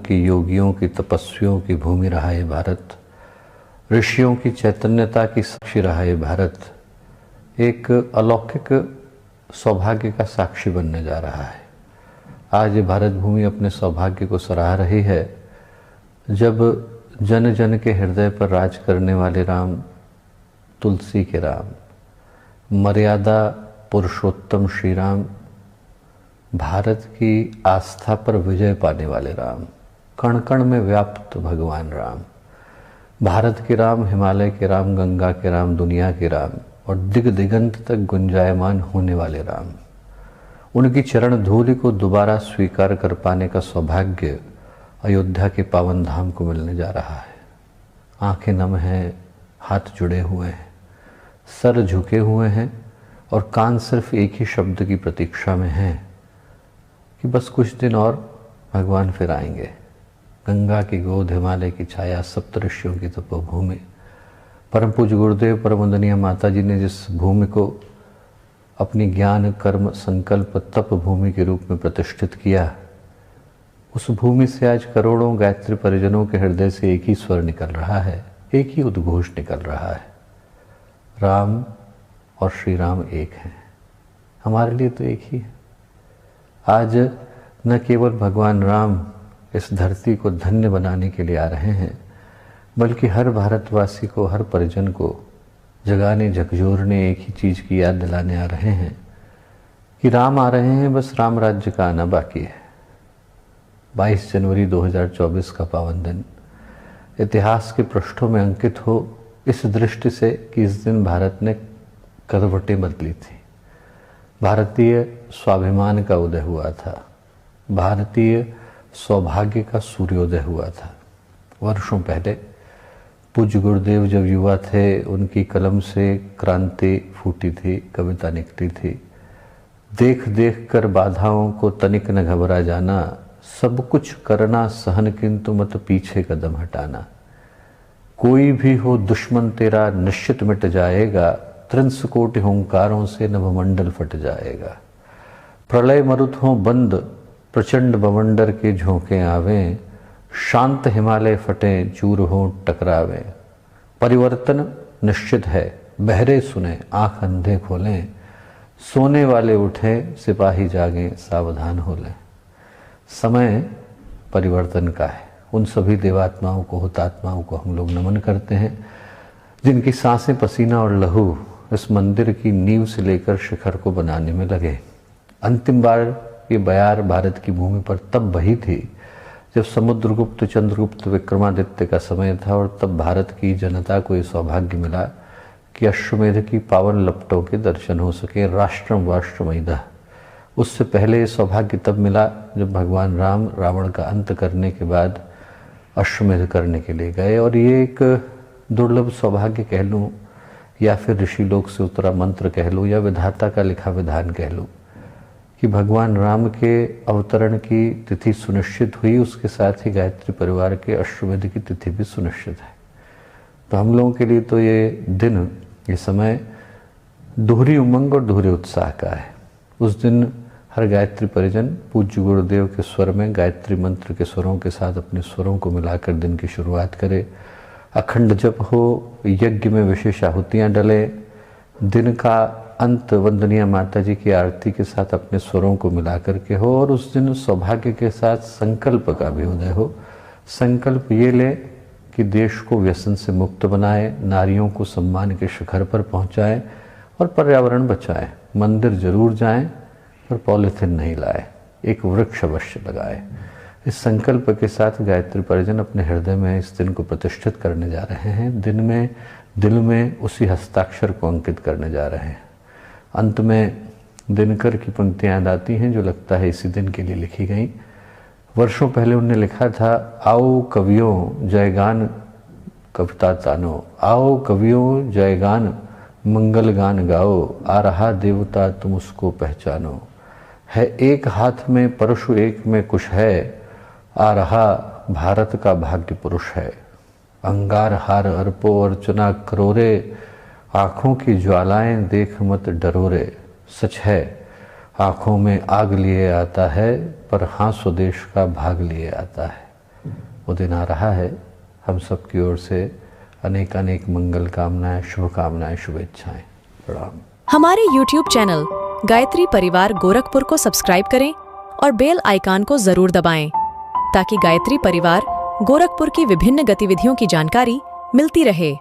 की, योगियों की, तपस्वियों की भूमि रहा है भारत। ऋषियों की चैतन्यता की साक्षी रहा है भारत। एक अलौकिक सौभाग्य का साक्षी बनने जा रहा है। आज ये भारत भूमि अपने सौभाग्य को सराह रही है जब जन जन के हृदय पर राज करने वाले राम, तुलसी के राम, मर्यादा पुरुषोत्तम श्री राम, भारत की आस्था पर विजय पाने वाले राम, कण कण में व्याप्त भगवान राम, भारत के राम, हिमालय के राम, गंगा के राम, दुनिया के राम और दिग दिगंत तक गुंजायमान होने वाले राम, उनकी चरण धूलि को दोबारा स्वीकार कर पाने का सौभाग्य अयोध्या के पावन धाम को मिलने जा रहा है। आंखें नम हैं, हाथ जुड़े हुए हैं, सर झुके हुए हैं और कान सिर्फ एक ही शब्द की प्रतीक्षा में हैं कि बस कुछ दिन और भगवान फिर आएंगे। गंगा की गोद, हिमालय की छाया, सप्तऋषियों की तपोभूमि, परम पूज्य गुरुदेव परम वंदनीय माता जी ने जिस भूमि को अपनी ज्ञान, कर्म, संकल्प, तप भूमि के रूप में प्रतिष्ठित किया, उस भूमि से आज करोड़ों गायत्री परिजनों के हृदय से एक ही स्वर निकल रहा है, एक ही उद्घोष निकल रहा है, राम और श्री राम एक हैं। हमारे लिए तो एक ही है। आज न केवल भगवान राम इस धरती को धन्य बनाने के लिए आ रहे हैं, बल्कि हर भारतवासी को, हर परिजन को जगाने, झकझोरने, एक ही चीज़ की याद दिलाने आ रहे हैं कि राम आ रहे हैं, बस राम राज्य का आना बाकी है। 22 जनवरी 2024 का पावन दिन इतिहास के पृष्ठों में अंकित हो इस दृष्टि से कि इस दिन भारत ने करवटें बदली थी। भारतीय स्वाभिमान का उदय हुआ था, भारतीय सौभाग्य का सूर्योदय हुआ था। वर्षों पहले पूज्य गुरुदेव जब युवा थे, उनकी कलम से क्रांति फूटी थी, कविता निकली थी, देख देख कर बाधाओं को तनिक न घबरा जाना, सब कुछ करना सहन किंतु मत पीछे कदम हटाना, कोई भी हो दुश्मन तेरा निश्चित मिट जाएगा, त्रिंस कोटि हुंकारों से नभमंडल फट जाएगा, प्रलय मरुत हो बंद प्रचंड बवंडर के झोंके आवें, शांत हिमालय फटें चूर हो टकरावें, परिवर्तन निश्चित है बहरे सुने आंख अंधे खोलें, सोने वाले उठें सिपाही जागें सावधान हो लें। समय परिवर्तन का है। उन सभी देवात्माओं को, हुतात्माओं को हम लोग नमन करते हैं जिनकी सांसें, पसीना और लहू इस मंदिर की नींव से लेकर शिखर को बनाने में लगे। अंतिम बार ये बयार भारत की भूमि पर तब बही थी जब समुद्रगुप्त, चंद्रगुप्त, विक्रमादित्य का समय था और तब भारत की जनता को ये सौभाग्य मिला कि अश्वमेध की पावन लपटों के दर्शन हो सके। राष्ट्रम वाष्ट्रमैधः। उससे पहले ये सौभाग्य तब मिला जब भगवान राम रावण का अंत करने के बाद अश्वमेध करने के लिए गए। और ये एक दुर्लभ सौभाग्य कह लूँ या फिर ऋषि लोक से उतरा मंत्र कह लूँ या विधाता का लिखा विधान कह लूँ कि भगवान राम के अवतरण की तिथि सुनिश्चित हुई, उसके साथ ही गायत्री परिवार के अश्वमेध की तिथि भी सुनिश्चित है। तो हम लोगों के लिए तो ये दिन, ये समय दोहरी उमंग और दोहरे उत्साह का है। उस दिन हर गायत्री परिजन पूज्य गुरुदेव के स्वर में गायत्री मंत्र के स्वरों के साथ अपने स्वरों को मिलाकर दिन की शुरुआत करे। अखंड जप हो, यज्ञ में विशेष आहुतियाँ डले, दिन का अंत वंदनीय माता जी की आरती के साथ अपने स्वरों को मिलाकर के हो और उस दिन सौभाग्य के साथ संकल्प का भी उदय हो। संकल्प ये ले कि देश को व्यसन से मुक्त बनाए, नारियों को सम्मान के शिखर पर पहुँचाए और पर्यावरण बचाए। मंदिर जरूर जाएं पर पॉलीथिन नहीं लाए, एक वृक्ष अवश्य लगाए। इस संकल्प के साथ गायत्री परिजन अपने हृदय में इस दिन को प्रतिष्ठित करने जा रहे हैं। दिन में, दिल में उसी हस्ताक्षर को अंकित करने जा रहे हैं। अंत में दिनकर की पंक्तियां याद आती हैं जो लगता है इसी दिन के लिए लिखी गई। वर्षों पहले उनने लिखा था, आओ कवियों जयगान कविता तानो, आओ कवियों जयगान मंगल गान गाओ, आ रहा देवता तुम उसको पहचानो, है एक हाथ में परशु एक में कुश है, आ रहा भारत का भाग्य पुरुष है, अंगार हार अर्पो अर्चना करोरे, आँखों की ज्वालाएं देख मत डरो रे, सच है आँखों में आग लिए आता है पर हाँ स्वदेश का भाग लिए आता है। वो दिन आ रहा है। हम सब की ओर से अनेक अनेक मंगल कामनाएं, शुभकामनाएं, शुभेच्छाएं। प्रणाम। हमारे YouTube चैनल गायत्री परिवार गोरखपुर को सब्सक्राइब करें और बेल आइकन को जरूर दबाएं ताकि गायत्री परिवार गोरखपुर की विभिन्न गतिविधियों की जानकारी मिलती रहे।